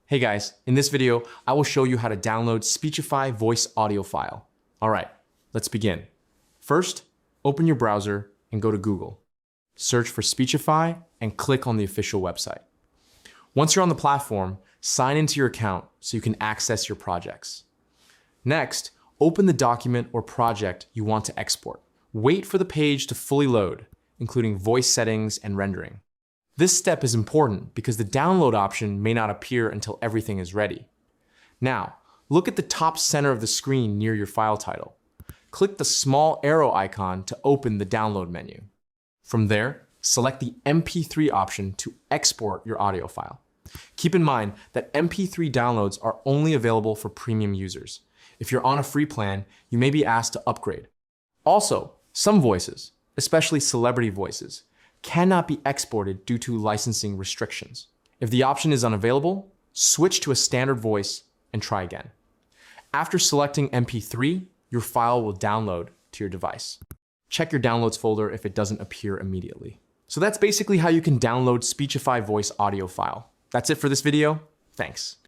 Hey guys, in this video, I will show you how to download Speechify voice audio file. All right, let's begin. First, open your browser and go to Google. Search for Speechify and click on the official website. Once you're on the platform, sign into your account so you can access your projects. Next, open the document or project you want to export. Wait for the page to fully load, including voice settings and rendering. This step is important because the download option may not appear until everything is ready. Now, look at the top center of the screen near your file title. Click the small arrow icon to open the download menu. From there, select the MP3 option to export your audio file. Keep in mind that MP3 downloads are only available for premium users. If you're on a free plan, you may be asked to upgrade. Also, some voices, especially celebrity voices, cannot be exported due to licensing restrictions. If the option is unavailable, switch to a standard voice and try again. After selecting MP3, your file will download to your device. Check your downloads folder if it doesn't appear immediately. So that's basically how you can download Speechify voice audio file. That's it for this video. Thanks.